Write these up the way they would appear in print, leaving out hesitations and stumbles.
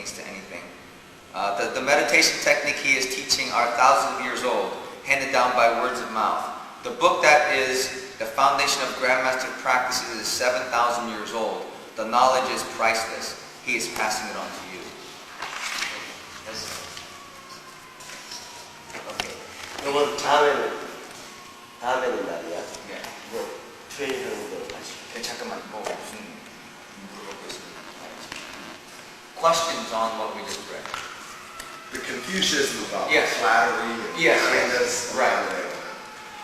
means to anything. The meditation technique he is teaching are thousands of years old, handed down by words of mouth. The book that is the foundation of Grandmaster practices is 7,000 years old. The knowledge is priceless. He is passing it on to you. Yes. Okay. 이건 다음에는 말이야. 네. 뭐 트레이닝하는 거 다시. 잠깐만, 뭐 무슨 물어보고 있습니다. Questions on what we just read. The Confucianism about Yes. flattery and Yes, kindness. right.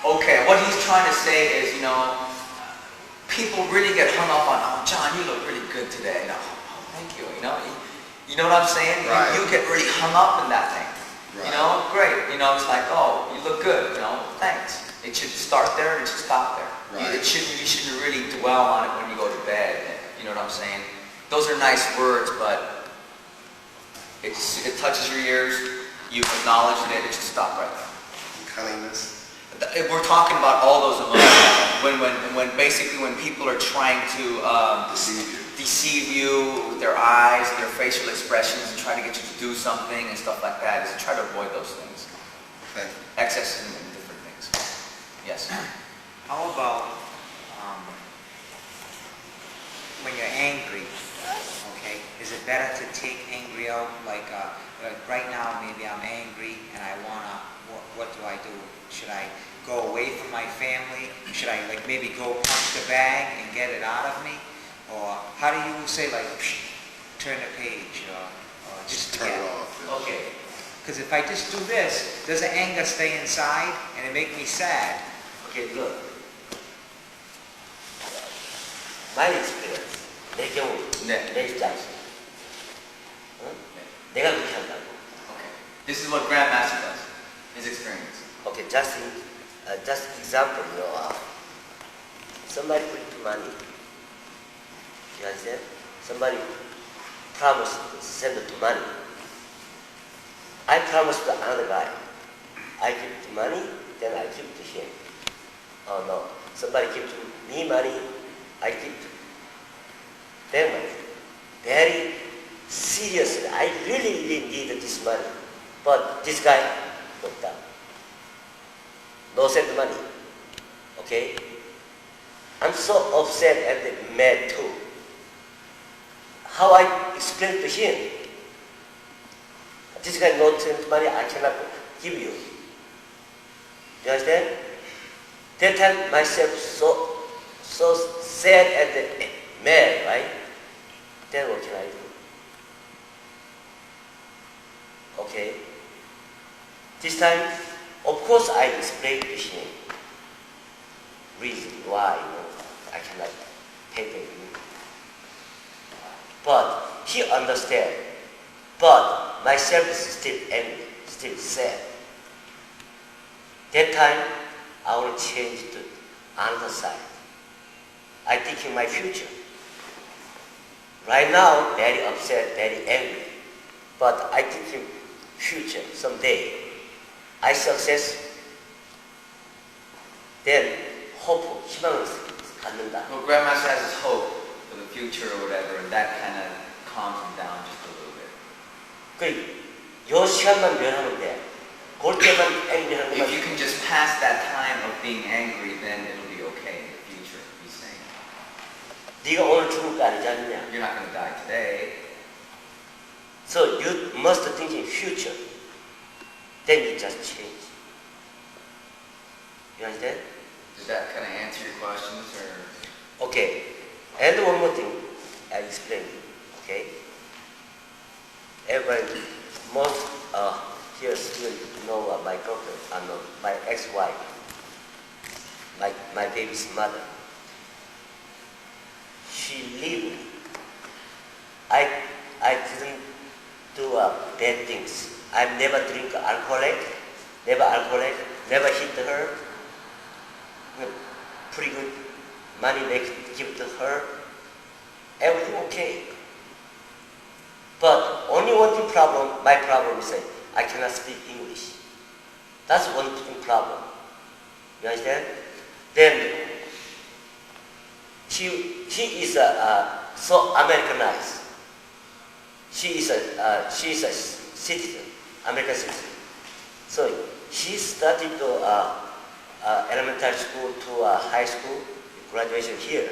Okay, what he's trying to say is, people really get hung up on, oh, John, you look really good today. Oh, thank you. You know what I'm saying? Right. You get really hung up in that thing. Right. Great. It's like, oh, you look good. Thanks. It should start there and it should stop there. Right. You shouldn't really dwell on it when you go to bed. You know what I'm saying? Those are nice words, but it touches your ears. You've acknowledged it. It should stop right there. Cunningness. We're talking about all those emotions. When people are trying to deceive you with their eyes, their facial expressions, and try to get you to do something and stuff like that, is to try to avoid those things. Okay. Excesses and different things. Yes. How about when you're angry? Okay, is it better to take angry out? Like right now, maybe I'm angry and I wanna. What do I do? Should I go away from my family? Should I maybe go punch the bag and get it out of me? Or how do you say turn the page or just Turn it off. Yeah. Okay. Because if I just do this, does the anger stay inside and it make me sad? Okay, look. My experience. 내 경우. 네. 내 입장에서. 내가 그렇게 한다고. Okay. This is what Grandmaster does. His experience. Okay, just example, somebody put money. You understand? Somebody promised to send the money. I promised to another guy. I give the money, then I give to him. Oh no, somebody give to me money, I give to them money. Very seriously, I really need this money. But this guy looked down. No send money. Okay? I'm so upset and mad too. How I explain to him, this guy no send money, I cannot give you. You understand? That time myself so sad and mad, right? Then what can I do? Okay? This time, of course, I explained to him reason why I cannot pay back you. But he understands. But myself is still angry, still sad. That time, I will change to another side. I think in my future. Right now, very upset, very angry. But I think in future, someday, I success, then hope, 희망을 갖는다. Well, Grandmaster has his hope for the future or whatever, and that kind of calms him down just a little bit. 요 시간만 면하면 돼. 그럴 때만 angry하는 If 것만. you can just pass that time of being angry, then it'll be okay in the future, he's saying. 네가 오늘 죽을 거 아니지 않느냐. You're not going to die today. So you must think in future. Then you just change. You understand? Does that kind of answer your questions, or? Okay. And one more thing I explain. Okay. Everybody, most here students know my girlfriend, my ex-wife, my baby's mother. She lived. I didn't do bad things. I never drink alcoholic, never hit her. Pretty good money give to her. Everything okay. But only one thing problem, my problem is that I cannot speak English. That's one thing problem. You understand? Then he is so Americanized. she is a citizen, American citizen. So she started to elementary school to high school graduation here.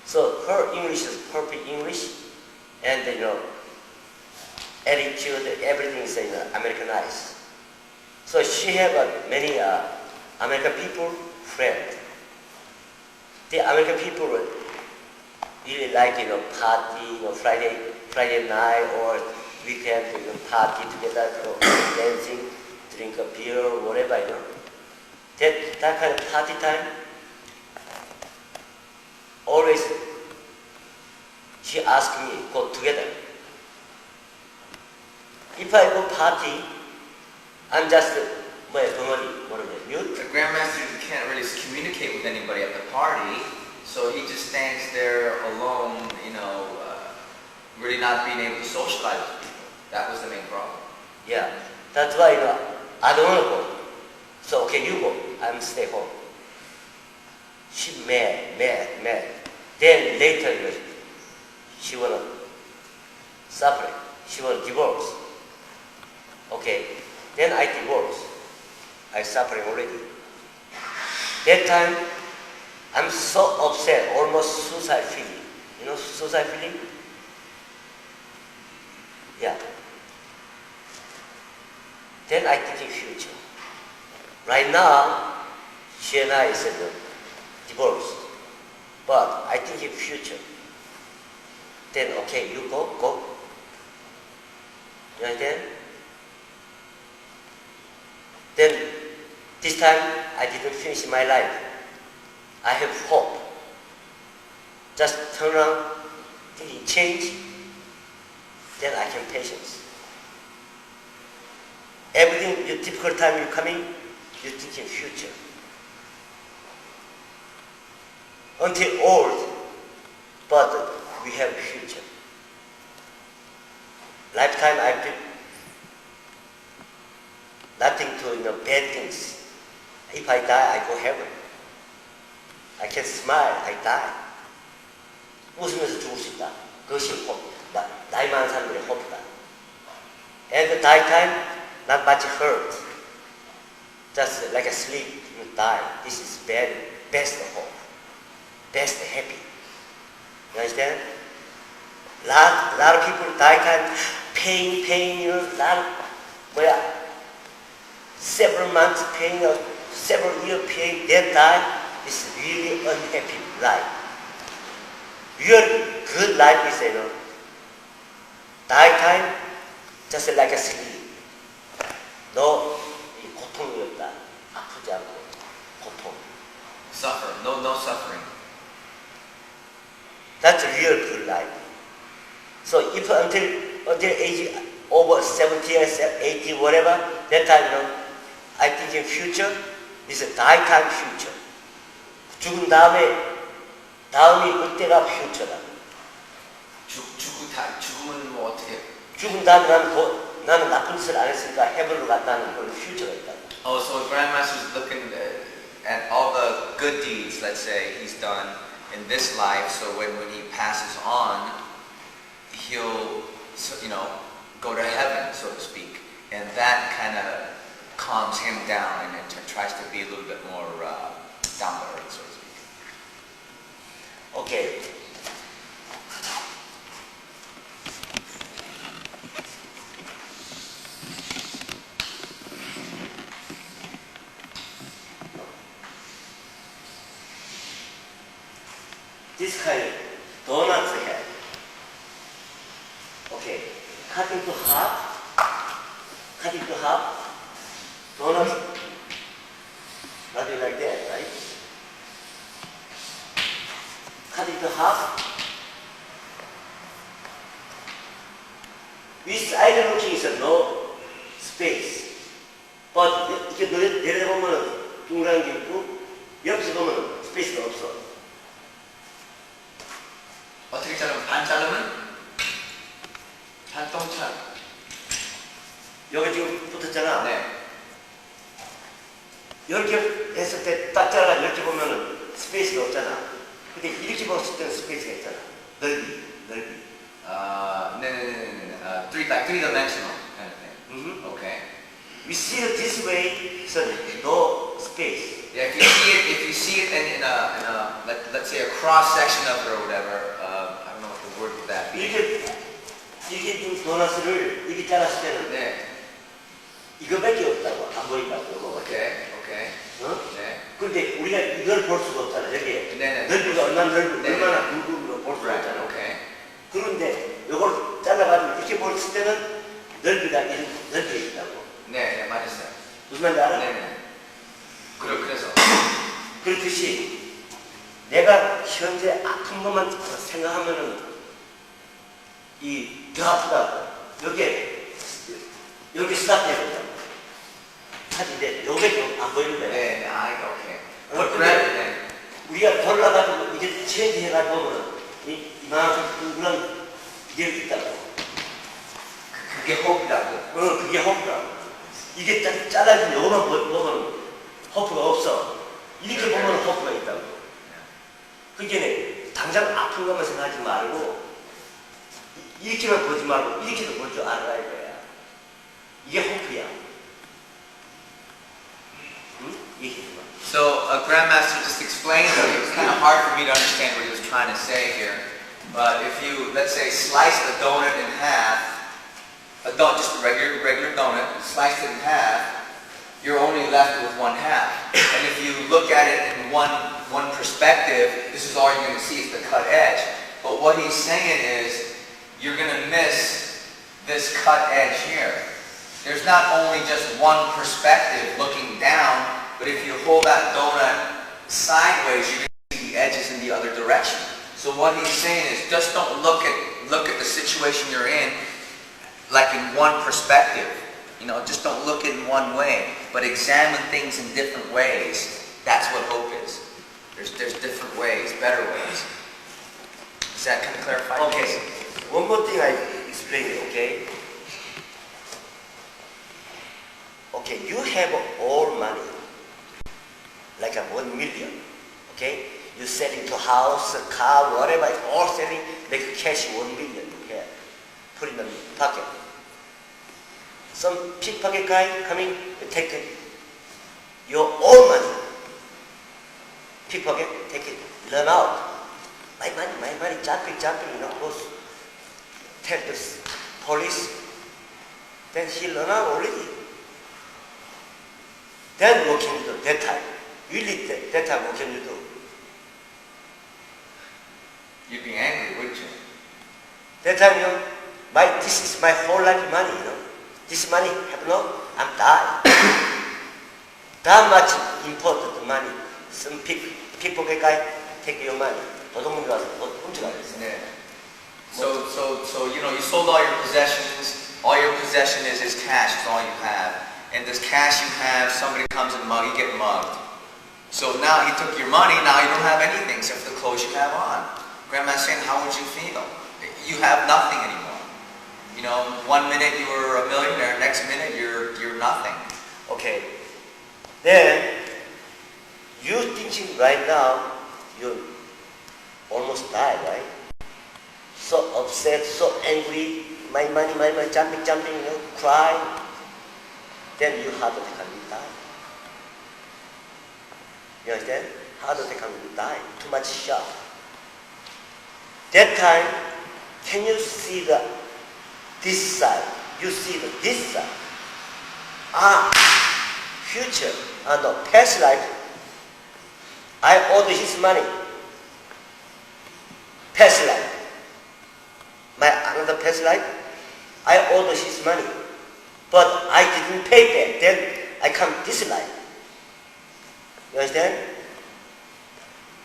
So her English is perfect English, and attitude, everything is Americanized. So she have many American people friends. The American people really like party, Friday night or weekend, party together, dancing, drink a beer, whatever, That kind of party time, always she asked me go together. If I go party, I'm just mute. The Grandmaster can't really communicate with anybody at the party, so he just stands there alone, really not being able to socialize with people. That was the main problem. Yeah, that's why I don't want to go. So okay, you go. I'm stay home. She mad. Then later she wanna suffer. She wanna divorce. Okay, then I divorce. I suffering already. That time I'm so upset, almost suicide feeling. Suicide feeling? Yeah. Then I think in future. Right now, she and I is divorced. But I think in future. Then okay, you go. You understand? Then this time I didn't finish my life. I have hope. Just turn around, thinking change, then I can patience. Everything, your difficult time you coming, you think in future. Until old, but we have future. Lifetime I did nothing to bad things. If I die, I go heaven. I can smile, I die. 웃으면서 죽을 수 있다. 그것이 hope. 나이 많은 사람들의 hope다. And the die time, not much hurt. Just like a sleep, you die. This is best hope. Best happy. You understand? Lot of people die time, pain, several months pain, or several years pain, then die. It's really unhappy life. Real good life is, die time, just like a sleep. No 고통이 없다. 아프지 않고 고통. Suffer. No suffering. That's a real good life. So if until age over 70 or 80, whatever, that time, I think in future is a die time future. 죽은 다음이 그때가 future다. 죽으면 뭐 어떻게? 죽은 다음에 나는 나쁜 짓을 안 했으니까 heaven으로 간다는 그런 future가 있다. Oh, so Grandmaster's looking at all the good deeds, let's say, he's done in this life, so when he passes on, he'll, go to heaven, so to speak. And that kind of calms him down and tries to be a little bit more down to earth, so to speak. Okay. This kind of donuts head. Okay, cutting to half, donuts, nothing like that, right? Cutting to half. With either looking is no space. But 이렇게 내려다보면 동그란 게 있고, 옆에서 보면 스페이스가 없어. 어떻게 자르면 반 자르면 반동차. 여기 지금 붙었잖아. 네. 이렇게 했을 때 딱 잘라 이렇게 보면은 스페이스가 없잖아. 근데 이렇게 봤을 때는 스페이스가 있잖아. 넓이. 네네네네. three-dimensional kind of thing. Mhm. Okay. We see it this way, so no space. Yeah, if you see it in a let's say a cross section of it or whatever, I don't know what the word would that be. 이게 좀 도넛을 이렇게 잘랐을 때는 네. 이거밖에 없다고 안 보인다고 이거. 오케이. 어? 네. 근데 우리가 이걸 볼 수가 없잖아. 여기에 네네. 넓이가 얼마나 네. 얼마나 굵은 볼 수가 없잖아. 오케이. 그런데 이걸 잘라가지고 이렇게 볼 때는 넓이가 이런 넓이가 있다고. 네, 맞았어요. 무슨 말인지 알아? 네네. 그래서. 그렇듯이 내가 현재 아픈 것만 생각하면은 더 아프다고. 여기 스탑해야 된다고. 사진인데 여기 안 보이는 거야. 네, 오케이. 근데 우리가 돌아가지고 이게 체인지 해가지고 보면은 이만큼 둥그런 게 있다고. 그게 호흡이라고. 그게 허프라고. 이게 딱 잘라진 요거만 보면 허프가 없어. 이렇게 보면 허프가 있다고. 그게 당장 아픈 것만 생각하지 말고 이렇게만 보지 말고 이렇게도 볼 줄 알아야 거야. 이게 허프야. 응? 얘기해 봐. So Grandmaster just explained to me. It was kind of hard for me to understand what he was trying to say here. But if you, let's say, slice the donut in half, just a regular donut, slice it in half, you're only left with one half. And if you look at it in one perspective, this is all you're going to see is the cut edge. But what he's saying is, you're going to miss this cut edge here. There's not only just one perspective looking down, but if you hold that donut sideways, you're going to see the edges in the other direction. So what he's saying is, just don't look at the situation you're in like in one perspective. You know, just don't look in one way, but examine things in different ways. That's what hope is. There's different ways, better ways. Does that kind of clarify? Okay. One more thing I explain it, okay? Okay, you have all money, like 1 million, okay? You selling to house, car, whatever, all selling, make cash 1 million, okay? Put in the pocket. Some pickpocket guy coming, take your own money. Pickpocket, take it, run out. My money, jumping, you know, goes, tell the police. Then he run out already. Then what can you do that time? Really, that time what can you do? You'd be angry, wouldn't you? That time, you know, this is my whole life money, you know. This money, have no, I'm dying. That much important money. Some pickpocket guy take your money. 도둑놈이 와서 훔쳐가겠어. Yeah. So you know, you sold all your possessions. All your possession is cash. Is all you have. And this cash you have, somebody comes and you get mugged. So now he took your money. Now you don't have anything except for the clothes you have on. Grandma's saying, how would you feel? You have nothing anymore. You know, 1 minute you were a millionaire, next minute you're nothing. Okay. Then you thinking right now you almost die, right? So upset, so angry, my money, jumping, you know, cry. Then you heart attack and you die. You understand? Heart attack and you die. Too much shock. That time, can you see this side? You see this side. Future, no, past life. I owed his money. Past life. My another past life, I owed his money. But I didn't pay back. Then I come this life. You understand?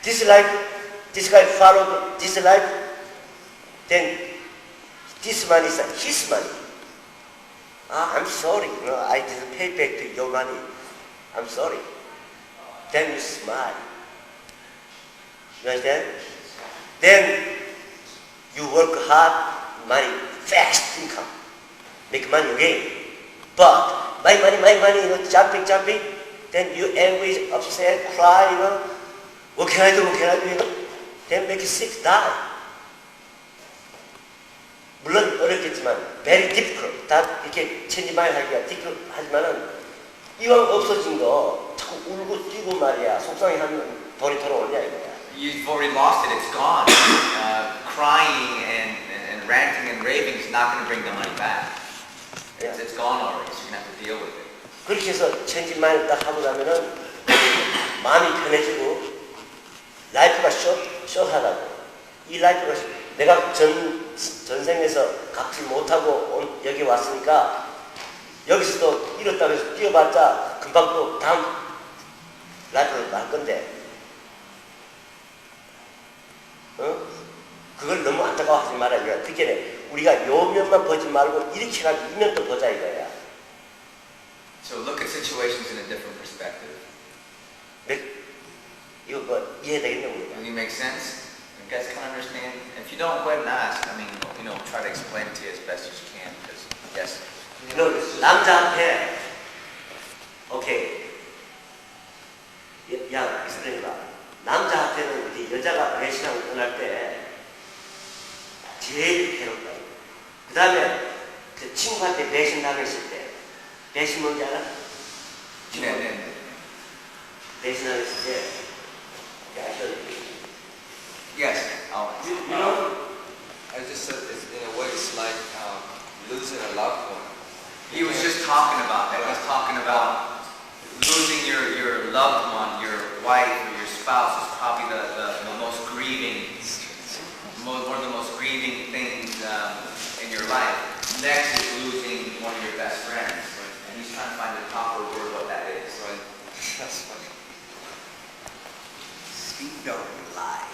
This life, this guy followed this life. Then this money is his money. I'm sorry. No, I didn't pay back to your money. I'm sorry. Then you smile. You understand? Then you work hard, money, fast income, make money again. But my money, you know, jumping. Then you angry, upset, cry, you know. What can I do? You know? Then make you sick, die. 물론 어렵겠지만 very difficult. 다 이렇게 체인지 마인드 하기가 difficult 하지만은 이왕 없어진 거 자꾸 울고 뛰고 말이야. 속상해하면 돈이 돌아오냐 이거야. You've already lost it. It's gone. Crying and ranting and raving is not going to bring the money back. It's gone already. So you're going to have to deal with it. 그렇게 해서 체인지 마인드 딱 하고 나면은 마음이 편해지고 라이프가 숏하다고. 이 라이프가 내가 전생에서 갚지 못하고 여기 왔으니까 여기서도 이렇다고 해서 뛰어봤자 금방 또 다음 라이프로 갈 건데 그걸 너무 안타까워하지 마라 이거야. 특히 우리가 요 면만 보지 말고 이렇게 해가지고 이 면도 보자 이거야. So look at situations in a different perspective. 이거 뭐 이해되겠냐고. Does it make sense? You guys can understand? If you don't, go ahead and ask. I mean, try to explain it to you as best as you can. Because, yes. 남자한테 오케이. 야, explain 봐. 남자한테는 이렇게 여자가 배신하고 떠날 때 제일 괴롭다. 그 다음에 그 친구한테 배신 당했을 때 배신 뭔지 알아? 네. 배신 당했을 때 Yes. you know? I just said in a way it's like losing a loved one. He was just talking about that. He was talking about losing your loved one, your wife or your spouse is probably the most grieving, one of the most grieving things in your life. Next is losing one of your best friends. And he's trying to find the proper word what that is. Right. That's funny. Speed of life.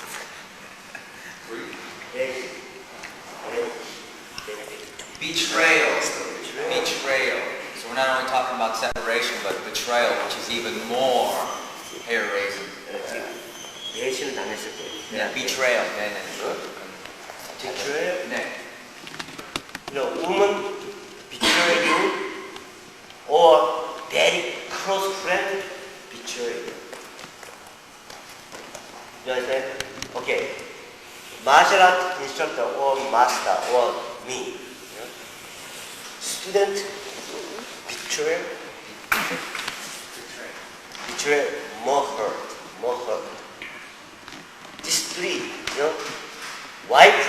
Betrayal. Betrayal. So we're not only talking about separation, but betrayal, which is even more hair-raising. 배신을 당했을 때. Yeah, betrayal. Betrayal? 네. Woman betray you or very close friend betray you. You understand? Okay. Martial art instructor or master or me. Student betray. Betray more hurt. These three, wife,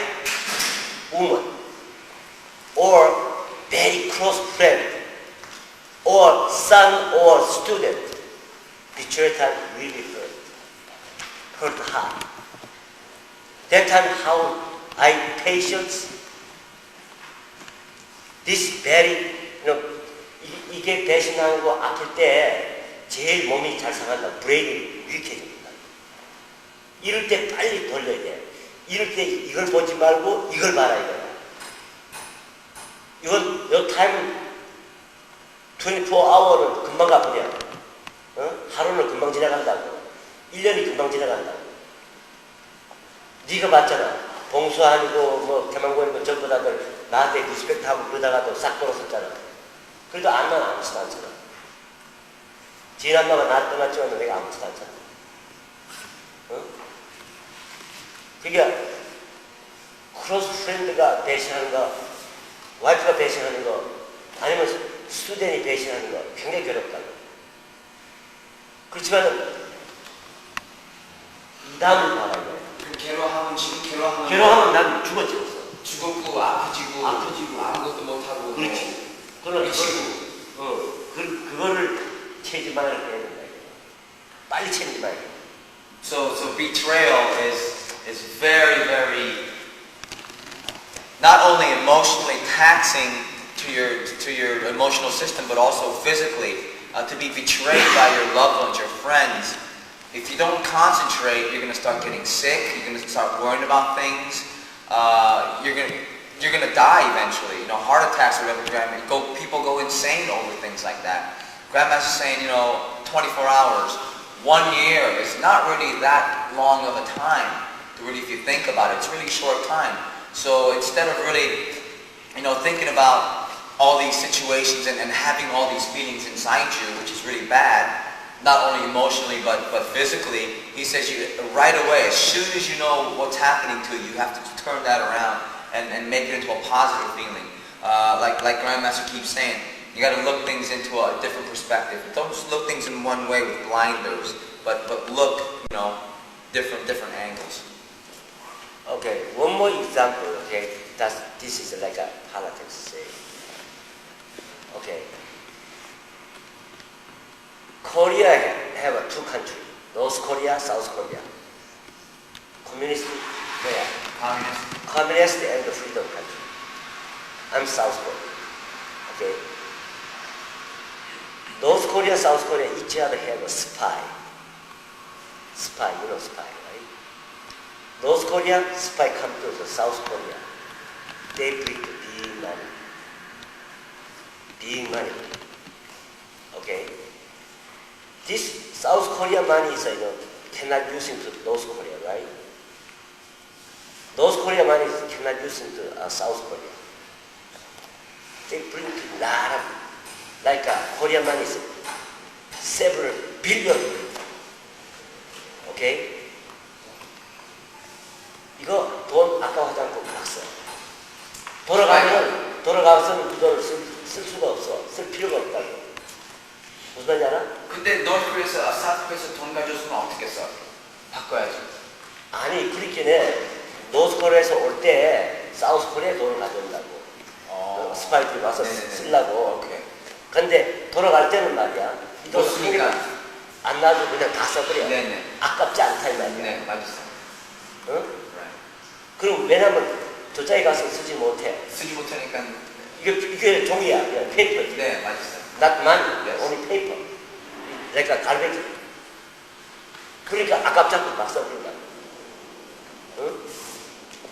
woman, or very close friend, or son or student, betray time really hurt hard. That time how I patience, this very, 이게 배신하는 거 아플 때 제일 몸이 잘 상한다. 브레인이 위축해집니다. 이럴 때 빨리 돌려야 돼. 이럴 때 이걸 보지 말고 이걸 봐라 이거야. 이건 요 타임은 24hour는 금방 가버려. 하루는 금방 지나간다고. 1년이 금방 지나간다고. 네가 봤잖아. 봉수아니고 대만고니고 전부 다들 나한테 리스펙트하고 그러다가도 싹 돌아섰잖아. 그래도 안만 아무렇지도 않잖아. 지인 엄마가 나 떠났지만 내가 아무렇지도 않잖아. 그게 크로스 프렌드가 배신하는 거, 와이프가 배신하는 거, 아니면 스튜던이 배신하는 거 굉장히 괴롭다. 그렇지만 이 다음을 봐라. 괴로워하면 난 죽었지. 죽었고 아프지고 아무것도 못하고. 그렇지. 그러나 그거를 체인지 마인드 해야 된다. 빨리 체인지 마인드. So betrayal is very, very not only emotionally taxing to your emotional system, but also physically. To be betrayed by your loved ones, your friends. If you don't concentrate, you're going to start getting sick. You're going to start worrying about things. You're going to die eventually. Heart attacks or whatever. People go insane over things like that. Grandmaster's saying, 24 hours, 1 year is not really that long of a time. Really, if you think about it, it's a really short time. So instead of really, thinking about all these situations and having all these feelings inside you, which is really bad, not only emotionally but physically, he says right away, as soon as you know what's happening to you, you have to turn that around and make it into a positive feeling. like Grandmaster keeps saying, you gotta look things into a different perspective. Don't just look things in one way with blinders, but look, different angles. Okay, one more example, okay? This is like a politics, say. Okay. Korea have two countries, North Korea, South Korea. Communist, where? Communist and the freedom country. I'm South Korea. Okay. North Korea, South Korea, each other have a spy. Spy, you know spy, right? North Korea, spy come to the South Korea. They bring the big money. Big money. Okay? This South Korea money is, cannot use into North Korea, right? North Korea money cannot use into South Korea. They bring a lot of, like Korean money is several billion. Okay? 이거 돈 아까워하지 않고 막 써. 돌아가서는 그 돈을 쓸 수가 없어. 쓸 필요가 없다고. 무슨 말인지 알아? 근데 노스코리아에서 사우스코리아에서 돈 가져오면 어떻게 써? 바꿔야지. 아니 그렇게는 노스코리아에서 올 때 사우스코리아에 돈을 가져온다고. 스파이들이 와서 쓰려고. 오케이. 근데 돌아갈 때는 말이야. 이 돈 없으니까 안 놔두고 그냥 다 써버려. 네네. 아깝지 않다 이 말이야. 네, 맞았어. 응? 그럼 왜냐면 저자에 가서 쓰지 못해. 쓰지 못하니까. 이게 종이야. 그냥 페이퍼지. 네, 맞았어. Not money, Yes. only paper. 그러니까 갈배기. 그러니까 아깝지 않고 막 써버린다. 응?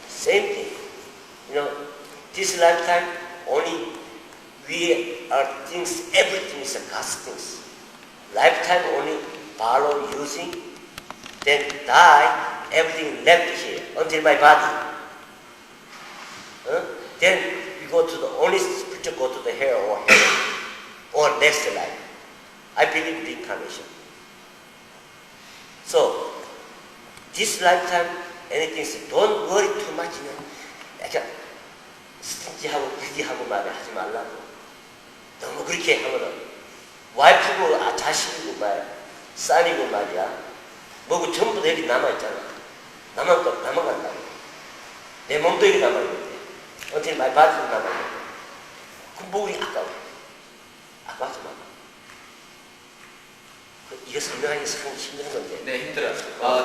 Same thing. This lifetime only we are things, everything is God's things. Lifetime only borrow, using, then die, everything left here until my body. Then we go to the only spiritual go to the hell or heaven or next life. I believe in reincarnation. So this lifetime, anything, don't worry too much. 약간 스팅지하고 greedy하고 말을 하지 말라고. 너무 그렇게 하면은 와이프고 자식이고 말이야, 쌀이고 말이야. 뭐고 전부 다 여기 남아있잖아. 남아간다고. 내 몸도 여기 남아있는데. 어떻게 말 받으면 남아있는데. 그럼 목이 아까워. 아까워서 막. 이거 설명하기 참 힘든 건데. 네, 힘들어.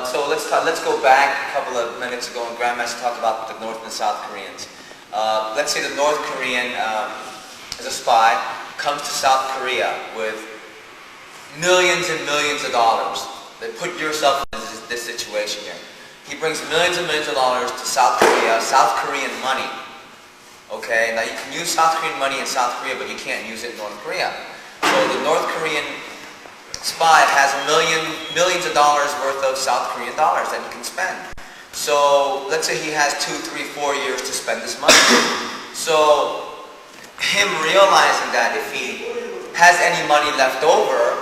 So let's go back a couple of minutes ago and Grandmaster talked about the North and South Koreans. Let's say the North Korean is a spy, comes to South Korea with millions and millions of dollars. They put yourself in this situation here. He brings millions and millions of dollars to South Korea, South Korean money. Okay, now you can use South Korean money in South Korea, but you can't use it in North Korea. So the North Korean spy has millions of dollars worth of South Korean dollars that he can spend. So let's say he has 2, 3, 4 years to spend this money. So him realizing that if he has any money left over,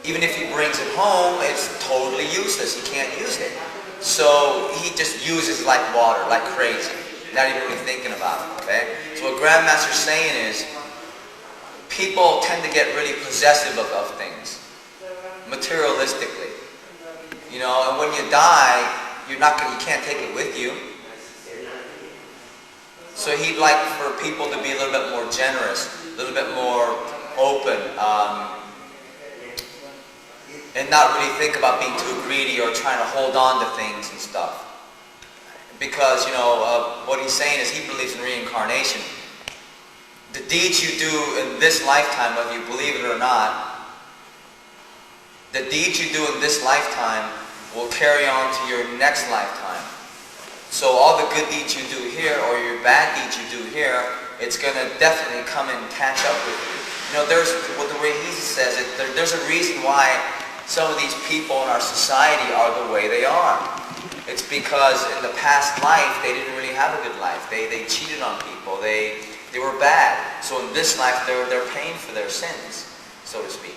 even if he brings it home, it's totally useless. He can't use it. So he just uses like water, like crazy, not even really thinking about it. Okay. So what Grandmaster's saying is, people tend to get really possessive of things, materialistically. And when you die, you can't take it with you. So he'd like for people to be a little bit more generous, a little bit more open, and not really think about being too greedy or trying to hold on to things and stuff. Because, what he's saying is he believes in reincarnation. The deeds you do in this lifetime, whether you believe it or not, the deeds you do in this lifetime will carry on to your next lifetime. So all the good deeds you do here or your bad deeds you do here, it's going to definitely come and catch up with you. There's, the way he says it, there's a reason why some of these people in our society are the way they are. It's because in the past life, they didn't really have a good life. They cheated on people. They were bad. So in this life, they're paying for their sins, so to speak.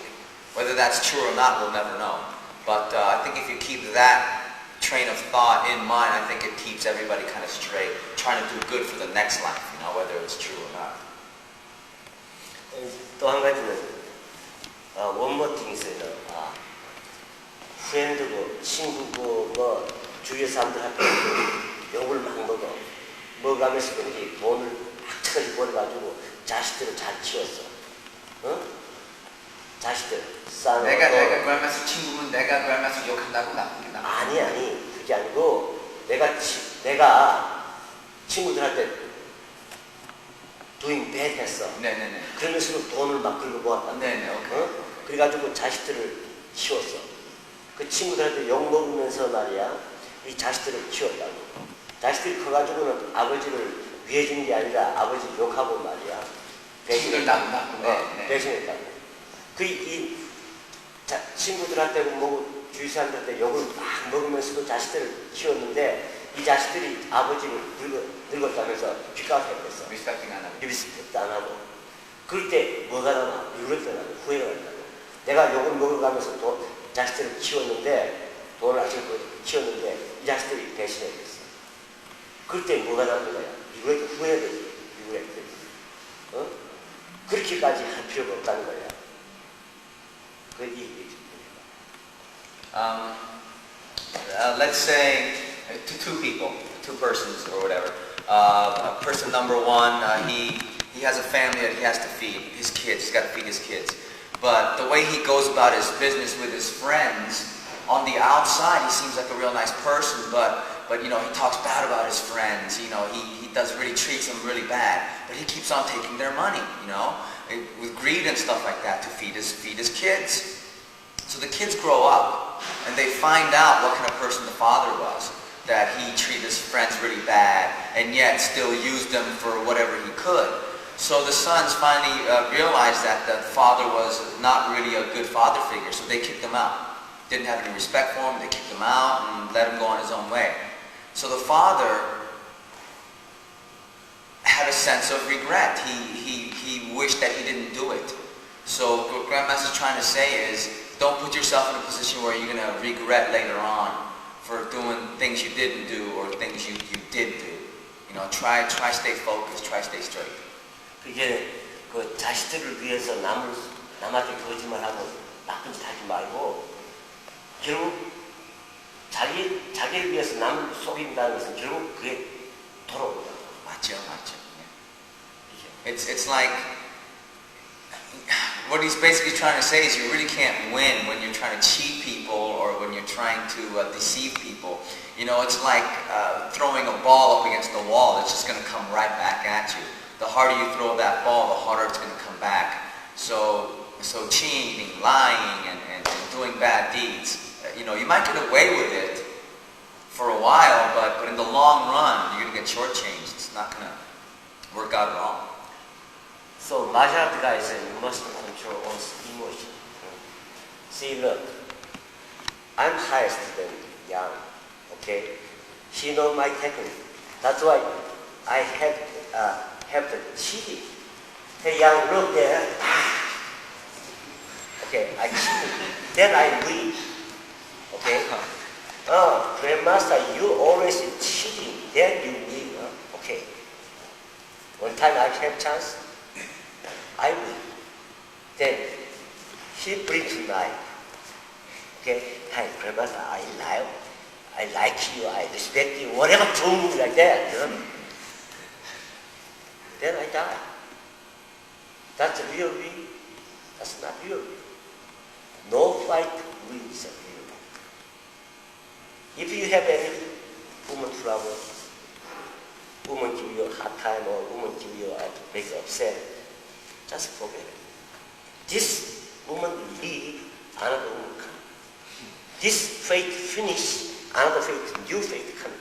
Whether that's true or not, we'll never know. But I think if you keep that train of thought in mind, I think it keeps everybody kind of straight, trying to do good for the next life, whether it's true or not. 또 한 가지는 원모팅이 있어요. 프렌드고 친구고 뭐 주위의 사람들한테 욕을 막 먹으면서 그런지 돈을 악착같이 벌어가지고 자식들을 잘 키웠어. 자식들 싸는 내가 그라마스 친구면 내가 그라마스 욕한다고 나쁘게 아니 그게 아니고 내가 친구들한테 doing bad 했어. 네네네. 그러면서 돈을 막 긁어 모았다. 네네. 오케이. 그래가지고 자식들을 키웠어. 그 친구들한테 욕 먹으면서 말이야 이 자식들을 키웠다고. 자식들이 커가지고는 아버지를 위해준 게 아니라 아버지를 욕하고 말이야 배신했다고. 네. 배신했다고. 친구들한테 뭐 주위 사람들한테 욕을 막 먹으면서도 자식들을 키웠는데 이 자식들이 아버지를 늙었다면서 뒷가락했어. 리스펙팅 안 하고. 리스펙트 안 하고. 그럴 때 뭐가 나와? 리그레트 나고 후회가 난다고. 내가 욕을 먹어가면서 자식들을 키웠는데 돈을 아끼고 키웠는데 이 자식들이 배신했어. 그럴 때 뭐가 나는 거야? 리그레트 후회가 되지. 리그레트. 그렇게까지 할 필요가 없다는 거야. 그 얘기. Let's say to two persons or whatever. Person number one, he has a family that he has to feed his kids. He's got to feed his kids. But the way he goes about his business with his friends, on the outside he seems like a real nice person, but he talks bad about his friends. He really treats them really bad. But he keeps on taking their money, with greed and stuff like that to feed his kids. So the kids grow up and they find out what kind of person the father was, that he treated his friends really bad and yet still used them for whatever he could. So the sons finally realized that the father was not really a good father figure, so they kicked him out. Didn't have any respect for him, they kicked him out and let him go on his own way. So the father had a sense of regret. He wished that he didn't do it. So what Grandmaster's trying to say is, don't put yourself in a position where you're going to regret later on for doing things you didn't do or things you did do. Try stay focused, try stay straight. 그게 그 자식들을 위해서 남한테 거짓말하고 나쁜 짓 하지 말고 결국 자기를 위해서 남을 속인다는 것은 결국 그게 돌아온다. 맞죠. It's like what he's basically trying to say is you really can't win when you're trying to cheat people or when you're trying to deceive people. It's like throwing a ball up against the wall. It's just going to come right back at you. The harder you throw that ball, the harder it's going to come back. So cheating, lying, and doing bad deeds, you might get away with it for a while, but in the long run, you're going to get shortchanged. It's not going to work out at all. So martial art guys, you must control all emotion. See, look, I'm highest than Yang, okay? She knows my technique. That's why I have the cheating. Hey, Yang, look there. Okay, I cheated. Then I win. Okay? Grandmaster, you always cheating. Then you win. Okay. One time I have chance, I win. Then he brings knife. Okay, hi, Grandmaster, I like you, I respect you, whatever told me like that. Then I die. That's a real win. That's not real win. No fight wins a real win. If you have any woman trouble, woman give you a hard time or woman give you make you upset, just forget it. This woman will leave, another woman come. This fate finish, another fate, new fate come.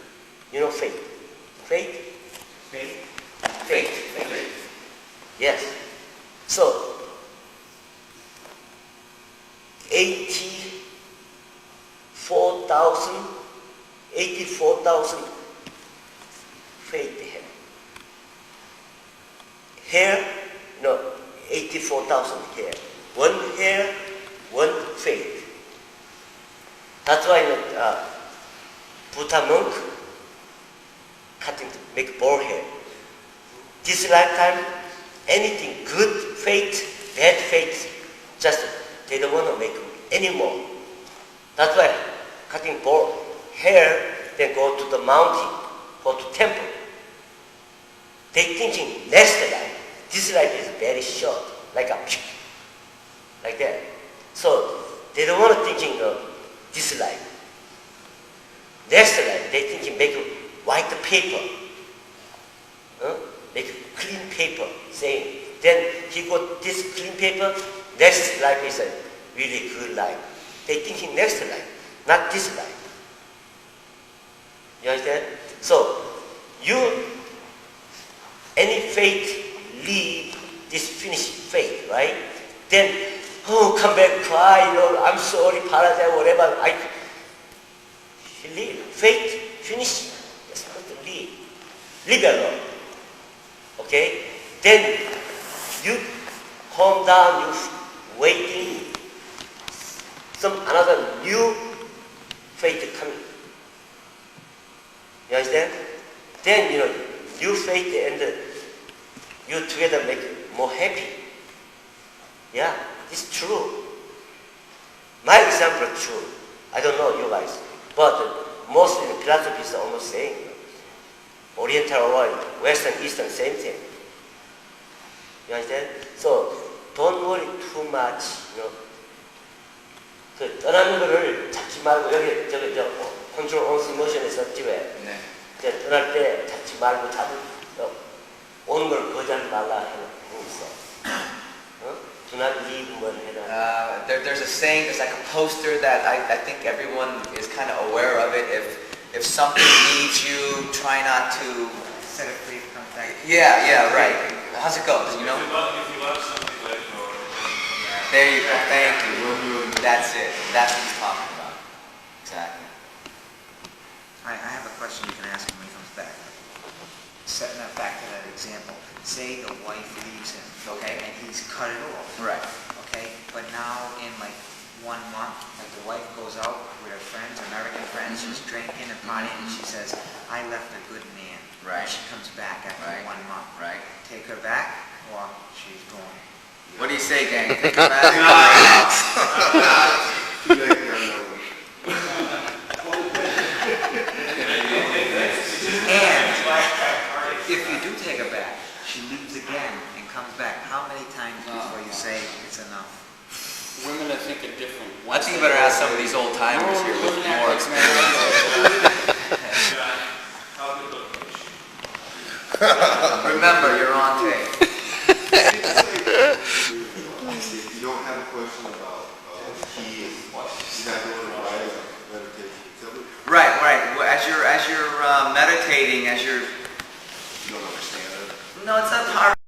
Fate. Fate? Fate. Yes. So, 84,000 fate have. Hair, 84,000 hair. One hair, one fate. That's why Buddha monk cutting to make bald hair. This lifetime, anything good fate, bad faith, just they don't want to make anymore. That's why cutting hair, then go to the mountain, go to temple. They thinking next life. This life is very short, like that. So they don't want to thinking of this life. Next life, they thinking make white paper, make clean paper, saying. Then he got this clean paper. Next life is a really good life. They thinking next life, not this life. You understand? So any faith leave this finished faith, right? Then, come back, cry, I'm sorry, paradise, whatever. Leave. Faith, finish. Just not to leave. Leave alone. Okay? Then, you calm down, you waiting. Another new faith coming. You understand? Then, new faith and you together make more happy. Yeah, it's true. My example is true. I don't know you guys. But most in the philosophy is almost saying Oriental or Western, Eastern, same thing. You understand? So don't worry too much. 그 떠나는 거를 잡지 말고 여기 컨트롤 온 스모션에 썼지 왜? 네. 이제 떠날 때 잡지 말고 오는 걸 거절 말라 하는 거 있어. Do not leave 뭘 해라. There's a saying, there's like a poster that I think everyone is kind of aware of it. If something leaves you, try not to Set it free from that. Yeah, right. How's it go? You know? If you love something, let it go. There you go. Thank you. That's it. That's what he's talking about. Exactly. I have a question you can ask him when he comes back. Setting that back to that example. Say the wife leaves him, okay, and he's cut it off. Right. Okay, but now in like 1 month, like the wife goes out with her friends, American friends, she's drinking and partying, and she says, I left a good man. Right. And she comes back after Right. 1 month. Right. Take her back, or she's gone. What do you say, gang? Think about it. And if you do take her back, she leaves again and comes back. How many times before you say it's enough? Women, I think, are different. I think you better ask some of these old timers here with more experience. Remember, you're on tape. If you don't have a question about key, you're not doing it right as a meditation. Tell me. Right. Well, as you're meditating, You don't understand it. no, it's not hard.